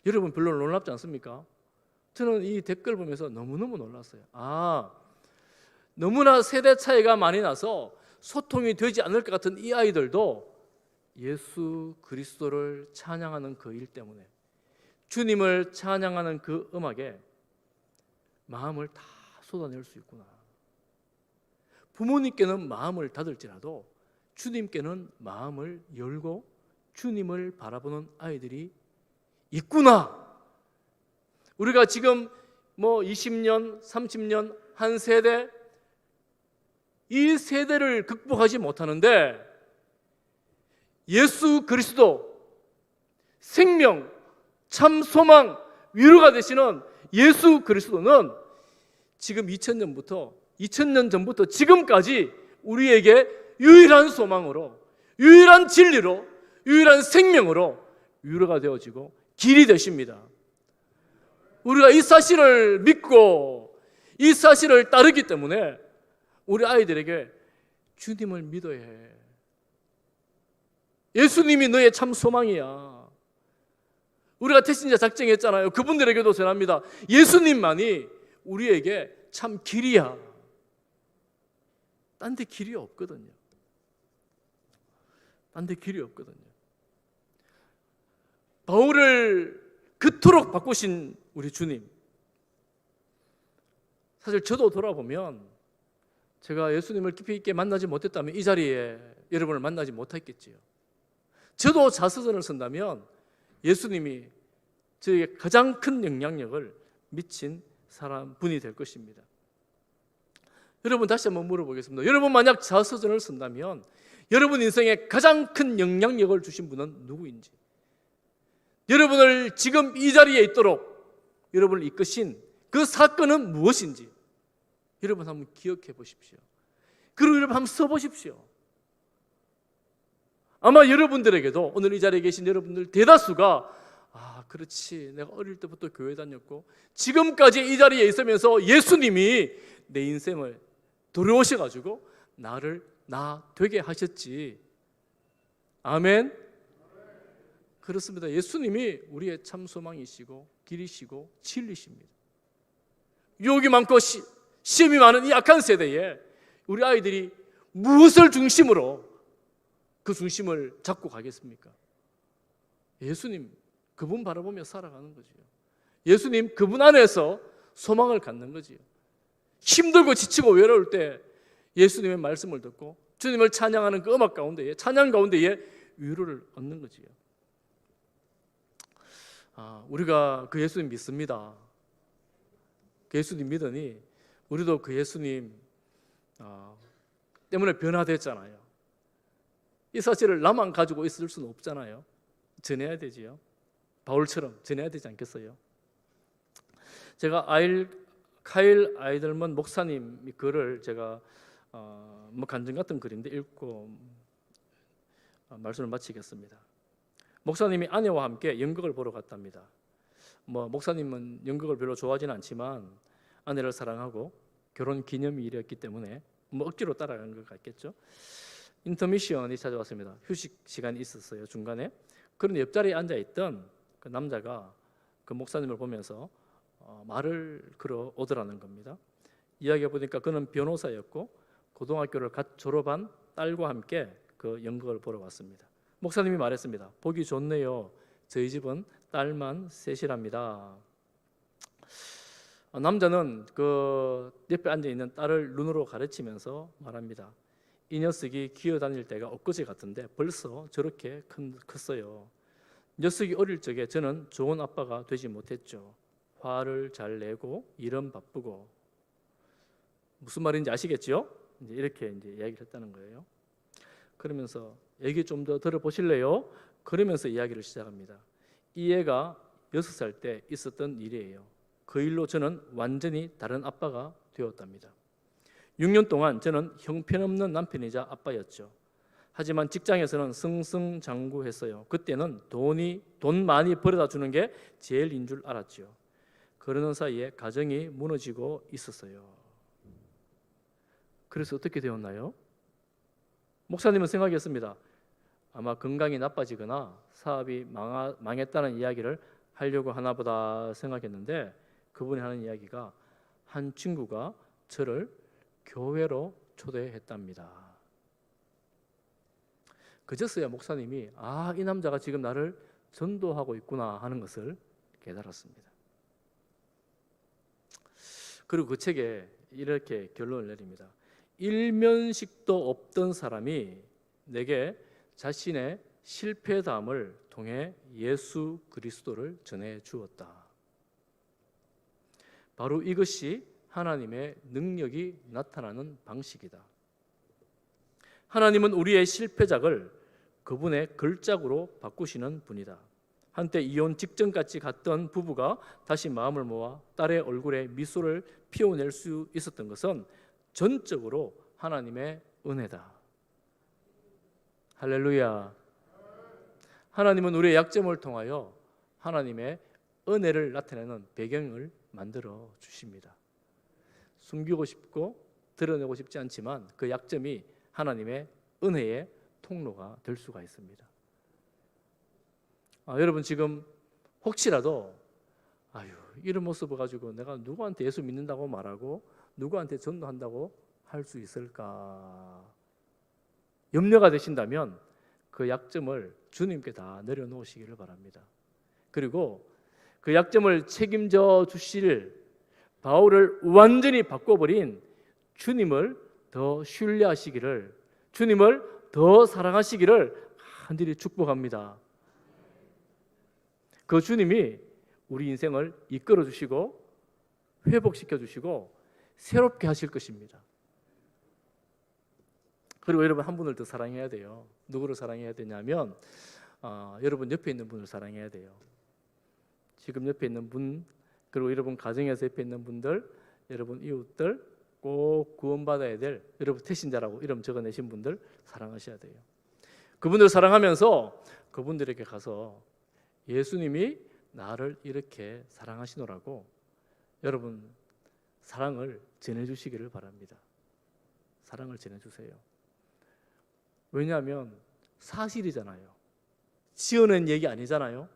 여러분 별로 놀랍지 않습니까? 저는 이 댓글 보면서 너무너무 놀랐어요. 너무나 세대 차이가 많이 나서 소통이 되지 않을 것 같은 이 아이들도 예수 그리스도를 찬양하는 그 일 때문에 주님을 찬양하는 그 음악에 마음을 다 쏟아낼 수 있구나. 부모님께는 마음을 닫을지라도 주님께는 마음을 열고 주님을 바라보는 아이들이 있구나. 우리가 지금 20년, 30년 한 세대 이 세대를 극복하지 못하는데 예수 그리스도 생명, 참 소망, 위로가 되시는 예수 그리스도는 지금 2000년 전부터 지금까지 우리에게 유일한 소망으로, 유일한 진리로, 유일한 생명으로 위로가 되어지고 길이 되십니다. 우리가 이 사실을 믿고 이 사실을 따르기 때문에 우리 아이들에게 주님을 믿어야 해. 예수님이 너의 참 소망이야. 우리가 태신자 작정했잖아요. 그분들에게도 전합니다. 예수님만이 우리에게 참 길이야. 딴 데 길이 없거든요. 딴 데 길이 없거든요. 바울을 그토록 바꾸신 우리 주님. 사실 저도 돌아보면 제가 예수님을 깊이 있게 만나지 못했다면 이 자리에 여러분을 만나지 못했겠지요. 저도 자서전을 쓴다면 예수님이 저에게 가장 큰 영향력을 미친 분이 될 것입니다. 여러분 다시 한번 물어보겠습니다. 여러분 만약 자서전을 쓴다면 여러분 인생에 가장 큰 영향력을 주신 분은 누구인지, 여러분을 지금 이 자리에 있도록 여러분을 이끄신 그 사건은 무엇인지 여러분 한번 기억해 보십시오. 그리고 여러분 한번 써보십시오. 아마 여러분들에게도 오늘 이 자리에 계신 여러분들 대다수가 그렇지, 내가 어릴 때부터 교회 다녔고 지금까지 이 자리에 있으면서 예수님이 내 인생을 들어오셔가지고 나를 나 되게 하셨지. 아멘. 그렇습니다. 예수님이 우리의 참 소망이시고 길이시고 진리십니다. 유혹이 많고 시험이 많은 이 악한 세대에 우리 아이들이 무엇을 중심으로 그 중심을 잡고 가겠습니까? 예수님 그분 바라보며 살아가는 거지요. 예수님 그분 안에서 소망을 갖는 거지요. 힘들고 지치고 외로울 때 예수님의 말씀을 듣고 주님을 찬양하는 그 음악 가운데에, 찬양 가운데에 위로를 얻는 거지요. 우리가 그 예수님 믿습니다. 그 예수님 믿으니 우리도 그 예수님 때문에 변화됐잖아요. 이 사실을 나만 가지고 있을 수는 없잖아요. 전해야 되지요. 바울처럼 전해야 되지 않겠어요? 제가 카일 아이들먼 목사님 글을 제가 뭐 간증 같은 글인데 읽고 말씀을 마치겠습니다. 목사님이 아내와 함께 연극을 보러 갔답니다. 뭐 목사님은 연극을 별로 좋아하지는 않지만 아내를 사랑하고 결혼 기념일이었기 때문에 뭐 억지로 따라간 것 같겠죠. 인터미션이 찾아왔습니다. 휴식 시간이 있었어요. 중간에. 그런데 옆자리에 앉아있던 그 남자가 그 목사님을 보면서 말을 걸어오더라는 겁니다. 이야기해 보니까 그는 변호사였고 고등학교를 갓 졸업한 딸과 함께 그 연극을 보러 왔습니다. 목사님이 말했습니다. 보기 좋네요. 저희 집은 딸만 셋이랍니다. 남자는 그 옆에 앉아있는 딸을 눈으로 가르치면서 말합니다. 이 녀석이 기어다닐 때가 엊그제 같은데 벌써 저렇게 컸어요. 녀석이 어릴 적에 저는 좋은 아빠가 되지 못했죠. 화를 잘 내고 일은 바쁘고. 무슨 말인지 아시겠죠? 이렇게 이야기를 했다는 거예요. 그러면서 얘기 좀 더 들어보실래요? 그러면서 이야기를 시작합니다. 이 애가 6살 때 있었던 일이에요. 그 일로 저는 완전히 다른 아빠가 되었답니다. 6년 동안 저는 형편없는 남편이자 아빠였죠. 하지만 직장에서는 승승장구했어요. 그때는 돈 많이 벌어다 주는 게 제일인 줄 알았죠. 그러는 사이에 가정이 무너지고 있었어요. 그래서 어떻게 되었나요? 목사님은 생각했습니다. 아마 건강이 나빠지거나 사업이 망했다는 이야기를 하려고 하나 보다 생각했는데 그분이 하는 이야기가 한 친구가 저를 교회로 초대했답니다. 그제서야 목사님이 이 남자가 지금 나를 전도하고 있구나 하는 것을 깨달았습니다. 그리고 그 책에 이렇게 결론을 내립니다. 일면식도 없던 사람이 내게 자신의 실패담을 통해 예수 그리스도를 전해 주었다. 바로 이것이 하나님의 능력이 나타나는 방식이다. 하나님은 우리의 실패작을 그분의 걸작으로 바꾸시는 분이다. 한때 이혼 직전까지 갔던 부부가 다시 마음을 모아 딸의 얼굴에 미소를 피워낼 수 있었던 것은 전적으로 하나님의 은혜다. 할렐루야. 하나님은 우리의 약점을 통하여 하나님의 은혜를 나타내는 배경을 만들어 주십니다. 숨기고 싶고 드러내고 싶지 않지만 그 약점이 하나님의 은혜의 통로가 될 수가 있습니다. 여러분 지금 혹시라도 이런 모습을 가지고 내가 누구한테 예수 믿는다고 말하고 누구한테 전도한다고 할 수 있을까 염려가 되신다면 그 약점을 주님께 다 내려놓으시기를 바랍니다. 그리고 그 약점을 책임져 주실 바울을 완전히 바꿔버린 주님을 더 신뢰하시기를, 주님을 더 사랑하시기를 간절히 축복합니다. 그 주님이 우리 인생을 이끌어 주시고 회복시켜 주시고 새롭게 하실 것입니다. 그리고 여러분 한 분을 더 사랑해야 돼요. 누구를 사랑해야 되냐면 여러분 옆에 있는 분을 사랑해야 돼요. 지금 옆에 있는 분, 그리고 여러분 가정에서 옆에 있는 분들, 여러분 이웃들, 꼭 구원받아야 될 여러분 태신자라고 이름 적어내신 분들 사랑하셔야 돼요. 그분들 사랑하면서 그분들에게 가서 예수님이 나를 이렇게 사랑하시노라고 여러분 사랑을 전해주시기를 바랍니다. 사랑을 전해주세요. 왜냐하면 사실이잖아요. 지어낸 얘기 아니잖아요.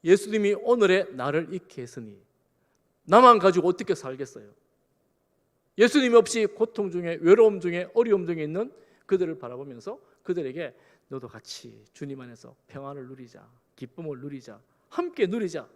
예수님이 오늘의 나를 잊게 했으니 나만 가지고 어떻게 살겠어요? 예수님 없이 고통 중에, 외로움 중에, 어려움 중에 있는 그들을 바라보면서 그들에게 너도 같이 주님 안에서 평안을 누리자, 기쁨을 누리자, 함께 누리자,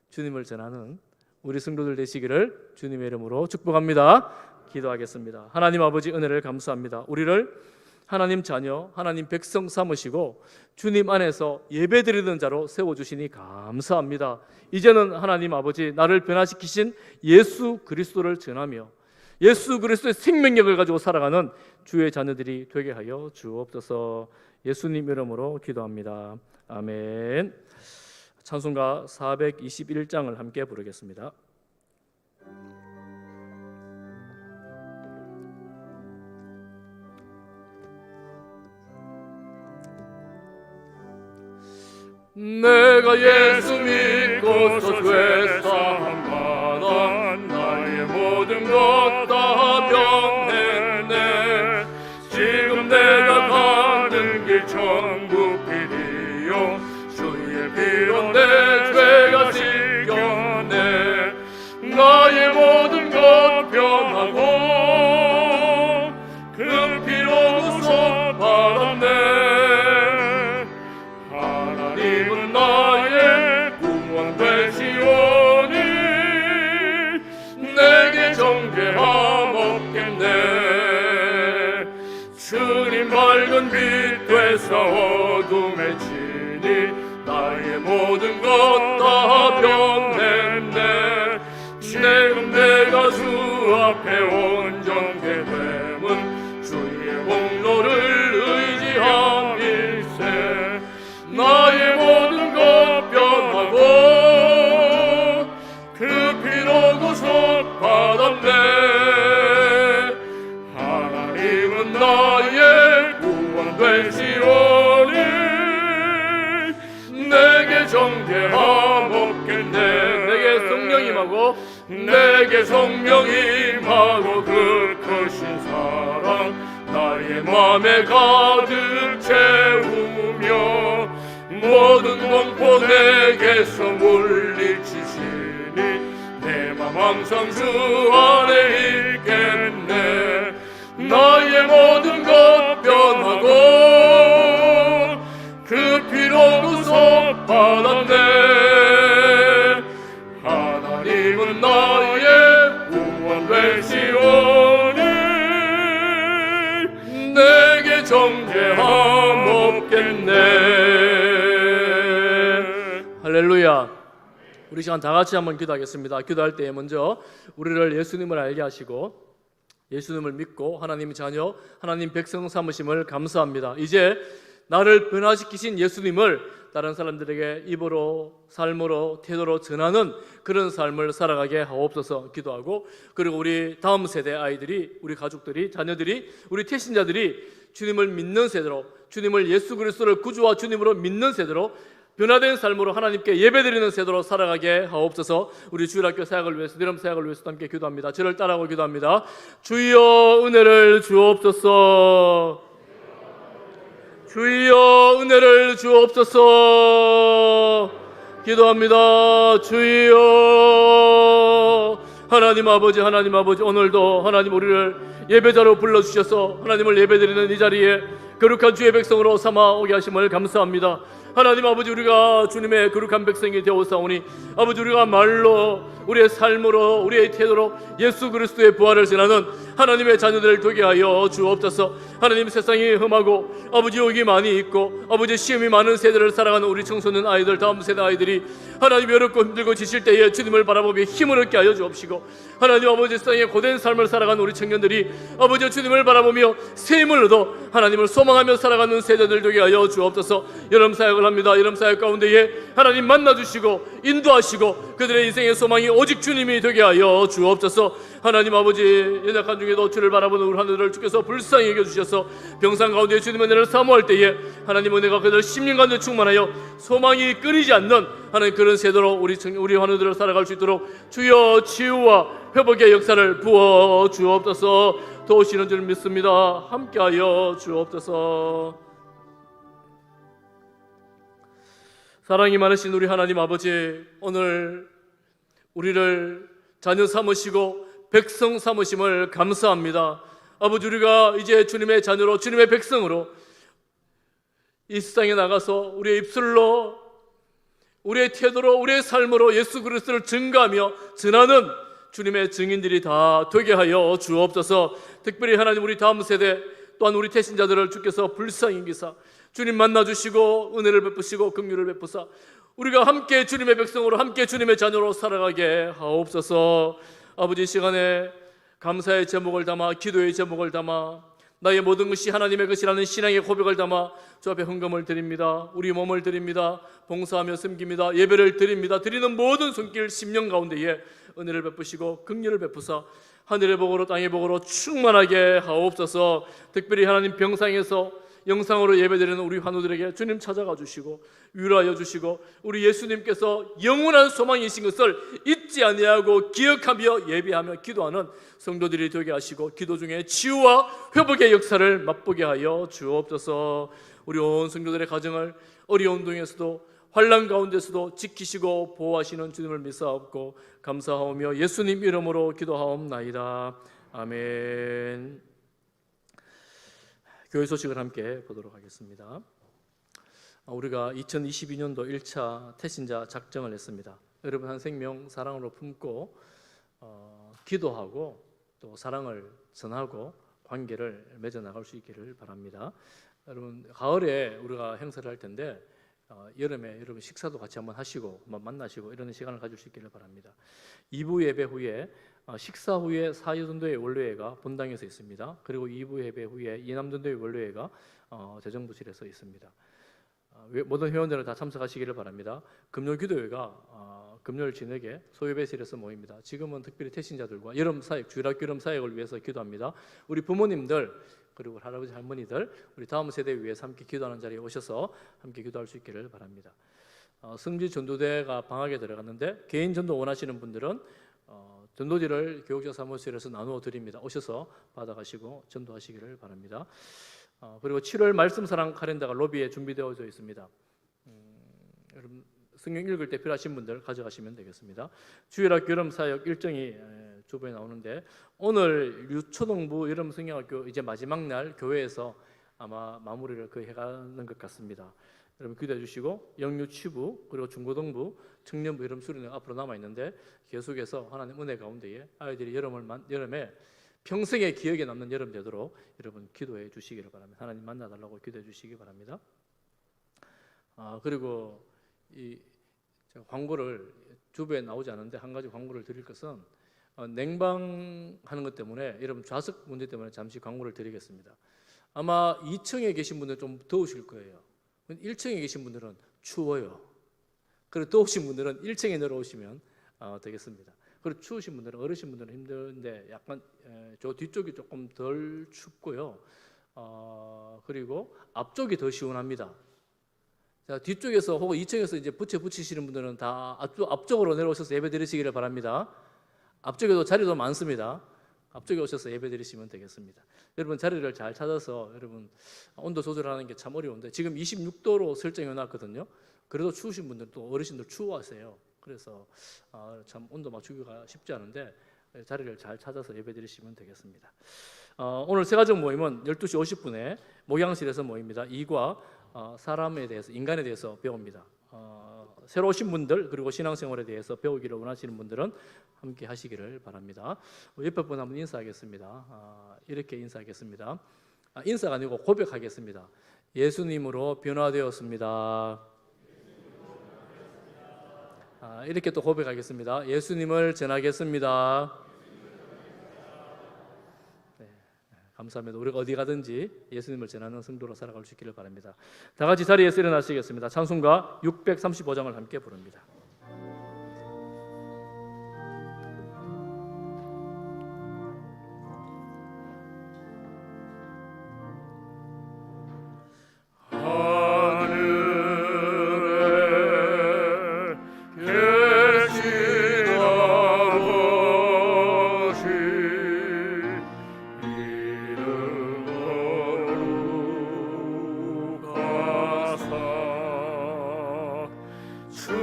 주님을 전하는 우리 성도들 되시기를 주님의 이름으로 축복합니다. 기도하겠습니다. 하나님 아버지 은혜를 감사합니다. 우리를 하나님 자녀, 하나님 백성 삼으시고 주님 안에서 예배드리는 자로 세워주시니 감사합니다. 이제는 하나님 아버지 나를 변화시키신 예수 그리스도를 전하며 예수 그리스도의 생명력을 가지고 살아가는 주의 자녀들이 되게 하여 주옵소서. 예수님 이름으로 기도합니다. 아멘. 찬송가 421장을 함께 부르겠습니다. 내가 예수 믿고서 죄 사함 받아 나의 모든 것 다 변했네. 지금 내가 가는 길 천국 길이요 주의 피로 내 죄가 씻겼네. 나의 모든 것 변하고 그 피로 구속받았네. 하나님은 나의 구원 되시오니 내게 정죄함 없겠네. 주님 밝은 빛 되사 어둠에 지니 나의 모든 것 다 변했네. 지금 내가 주 앞에 온전케 됨은 주의 공로를 의지함일세. 나의 모든 것 변하고 그 피로 구속받았네. 하나님은 나의 구원 되시오니 내게 정죄함 없겠네. 내게 성령 임하고 내게 성령 임하고 그 크신 사랑 나의 맘에 가득 채우며 모든 공포 내게서 물리치시니 내 맘 항상 주 안에 있겠네. 나의 모든 것 변하고 그 피로 구속받았네. 하나님은 나의 구원 되시오니 내게 정죄함 없겠네. 할렐루야. 우리 시간 다 같이 한번 기도하겠습니다. 기도할 때 먼저 우리를 예수님을 알게 하시고 예수님을 믿고 하나님 자녀, 하나님 백성 삼으심을 감사합니다. 이제 나를 변화시키신 예수님을 다른 사람들에게 입으로, 삶으로, 태도로 전하는 그런 삶을 살아가게 하옵소서 기도하고, 그리고 우리 다음 세대 아이들이, 우리 가족들이, 자녀들이, 우리 태신자들이 주님을 믿는 세대로, 주님을 예수 그리스도를 구주와 주님으로 믿는 세대로 변화된 삶으로 하나님께 예배드리는 세대로 살아가게 하옵소서. 우리 주일학교 사역을 위해서, 이름 사역을 위해서 함께 기도합니다. 저를 따라하고 기도합니다. 주여 은혜를 주옵소서. 주여 은혜를 주옵소서. 기도합니다. 주여 하나님 아버지, 하나님 아버지, 오늘도 하나님 우리를 예배자로 불러주셔서 하나님을 예배드리는 이 자리에 거룩한 주의 백성으로 삼아 오게 하심을 감사합니다. 하나님 아버지, 우리가 주님의 거룩한 백성이 되어사오니 아버지, 우리가 말로, 우리의 삶으로, 우리의 태도로 예수 그리스도의 부활을 전하는 하나님의 자녀들 되게 하여 주옵소서. 하나님, 세상이 험하고 아버지 욕이 많이 있고 아버지 시험이 많은 세대를 살아가는 우리 청소년 아이들, 다음 세대 아이들이 하나님 어렵고 힘들고 지칠 때에 주님을 바라보며 힘을 얻게 하여 주옵시고, 하나님 아버지, 세상에 고된 삶을 살아가는 우리 청년들이 아버지 주님을 바라보며 새 힘을 얻어 하나님을 소망하며 살아가는 세대들 되게 하여 주옵소서. 여름 사역을 합니다. 여름 사역 가운데에 하나님 만나주시고 인도하시고 그들의 인생의 소망이 오직 주님이 되게 하여 주옵소서. 하나님 아버지, 연약한 중에도 주를 바라보는 우리 하늘을 주께서 불쌍히 여겨주셔서 병상 가운데 주님의 은혜를 사모할 때에 하나님 은혜가 그들 심령 가운데 충만하여 소망이 끊이지 않는 하나님 그런 세대로 우리 하늘들을 살아갈 수 있도록 주여 치유와 회복의 역사를 부어 주옵소서. 도우시는 줄 믿습니다. 함께하여 주옵소서. 사랑이 많으신 우리 하나님 아버지, 오늘 우리를 자녀 삼으시고 백성 삼으심을 감사합니다. 아버지, 우리가 이제 주님의 자녀로, 주님의 백성으로 이 세상에 나가서 우리의 입술로, 우리의 태도로, 우리의 삶으로 예수 그리스도를 증거하며 전하는 주님의 증인들이 다 되게 하여 주옵소서. 특별히 하나님, 우리 다음 세대, 또한 우리 태신자들을 주께서 불쌍히 여기사 주님 만나주시고 은혜를 베푸시고 긍휼을 베푸사 우리가 함께 주님의 백성으로 함께 주님의 자녀로 살아가게 하옵소서. 아버지, 시간에 감사의 제목을 담아 기도의 제목을 담아 나의 모든 것이 하나님의 것이라는 신앙의 고백을 담아 주 앞에 헌금을 드립니다. 우리 몸을 드립니다. 봉사하며 섬깁니다. 예배를 드립니다. 드리는 모든 손길 심령 가운데에 은혜를 베푸시고 긍휼을 베푸사 하늘의 복으로 땅의 복으로 충만하게 하옵소서. 특별히 하나님 병상에서 영상으로 예배드리는 우리 환우들에게 주님 찾아가 주시고 위로하여 주시고 우리 예수님께서 영원한 소망이신 것을 잊지 아니하고 기억하며 예배하며 기도하는 성도들이 되게 하시고 기도 중에 치유와 회복의 역사를 맛보게 하여 주옵소서. 우리 온 성도들의 가정을 어려운 중에서도 환난 가운데서도 지키시고 보호하시는 주님을 믿사옵고 감사하오며 예수님 이름으로 기도하옵나이다. 아멘. 교회 소식을 함께 보도록 하겠습니다. 우리가 2022년도 1차 태신자 작정을 했습니다. 여러분 한 생명 사랑으로 품고 기도하고 또 사랑을 전하고 관계를 맺어 나갈 수 있기를 바랍니다. 여러분 가을에 우리가 행사를 할 텐데 여름에 여러분 식사도 같이 한번 하시고 한번 만나시고 이런 시간을 가질 수 있기를 바랍니다. 2부 예배 후에 식사 후에 사유전도회 원로회가 본당에서 있습니다. 그리고 2부 예배 후에 이남전도회 원로회가 재정부실에서 있습니다. 모든 회원들은 다 참석하시기를 바랍니다. 금요 기도회가 금요일 저녁에 소예배실에서 모입니다. 지금은 특별히 태신자들과 여름 사역, 주일학교 여름 사역을 위해서 기도합니다. 우리 부모님들 그리고 할아버지 할머니들 우리 다음 세대 위해서 함께 기도하는 자리에 오셔서 함께 기도할 수 있기를 바랍니다. 성지 전도대가 방학에 들어갔는데 개인 전도 원하시는 분들은 전도지를 교육자 사무실에서 나누어 드립니다. 오셔서 받아가시고 전도하시기를 바랍니다. 그리고 7월 말씀사랑 카렌다가 로비에 준비되어져 있습니다. 여러분 성경 읽을 때 필요하신 분들 가져가시면 되겠습니다. 주일학교 여름사역 일정이 주부에 나오는데 오늘 유초동부 여름성경학교 이제 마지막 날 교회에서 아마 마무리를 거의 해가는 것 같습니다. 여러분 기도해 주시고 영유치부 그리고 중고등부 청년부 여름 수련회 앞으로 남아 있는데 계속해서 하나님 은혜 가운데에 아이들이 여름에 평생의 기억에 남는 여름 되도록 여러분 기도해 주시기를 바랍니다. 하나님 만나달라고 기도해 주시기 바랍니다. 그리고 이 광고를 주부에 나오지 않은데 한 가지 광고를 드릴 것은 냉방하는 것 때문에 여러분 좌석 문제 때문에 잠시 광고를 드리겠습니다. 아마 2층에 계신 분들 좀 더우실 거예요. 1층에 계신 분들은 추워요. 그리고 더우신 분들은 1층에 내려오시면 되겠습니다. 그리고 추우신 분들은 어르신분들은 힘든데 약간 저 뒤쪽이 조금 덜 춥고요. 그리고 앞쪽이 더 시원합니다. 자, 뒤쪽에서 혹은 2층에서 이제 부채 붙이시는 분들은 다 앞쪽으로 내려오셔서 예배 드리시기를 바랍니다. 앞쪽에도 자리도 많습니다. 앞쪽에 오셔서 예배 드리시면 되겠습니다. 여러분 자리를 잘 찾아서 여러분 온도 조절하는 게 참 어려운데 지금 26도로 설정해 놨거든요. 그래도 추우신 분들 또 어르신들 추워하세요. 그래서 참 온도 맞추기가 쉽지 않은데 자리를 잘 찾아서 예배 드리시면 되겠습니다. 오늘 세가족 모임은 12시 50분에 목양실에서 모입니다. 이과 사람에 대해서 인간에 대해서 배웁니다. 새로 오신 분들 그리고 신앙생활에 대해서 배우기를 원하시는 분들은 함께 하시기를 바랍니다. 옆에 분 한번 인사하겠습니다. 이렇게 인사하겠습니다. 인사가 아니고 고백하겠습니다. 예수님으로 변화되었습니다. 이렇게 또 고백하겠습니다. 예수님을 전하겠습니다. 네, 감사합니다. 우리가 어디 가든지 예수님을 전하는 성도로 살아갈 수 있기를 바랍니다. 다 같이 자리에서 일어나시겠습니다. 찬송가 635장을 함께 부릅니다. 주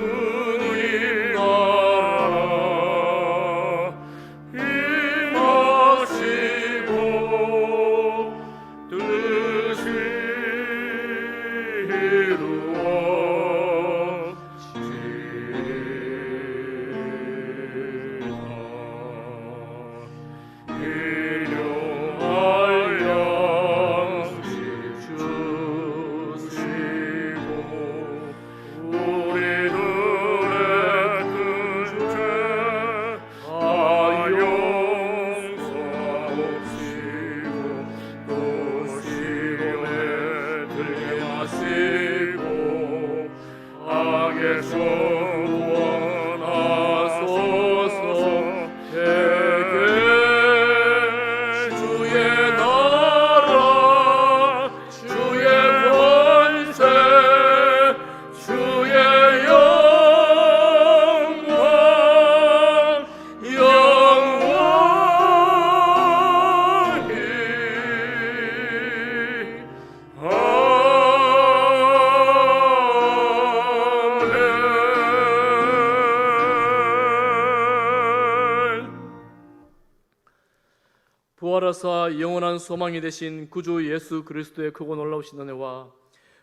부활하사 영원한 소망이 되신 구주 예수 그리스도의 크고 놀라우신 은혜와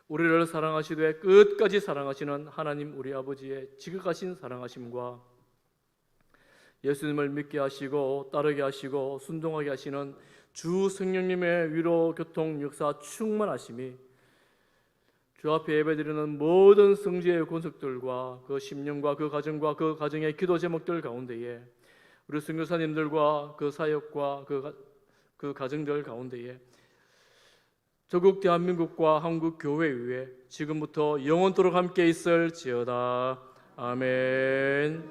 우리를 사랑하시되 끝까지 사랑하시는 하나님 우리 아버지의 지극하신 사랑하심과 예수님을 믿게 하시고 따르게 하시고 순종하게 하시는 주 성령님의 위로 교통 역사 충만하심이 주 앞에 예배드리는 모든 성지의 권속들과 그 심령과 그 가정과 그 가정의 기도 제목들 가운데에 우리 선교사님들과 그 사역과 그 가정들 가운데에 조국 대한민국과 한국 교회 위에 지금부터 영원토록 함께 있을지어다. 아멘.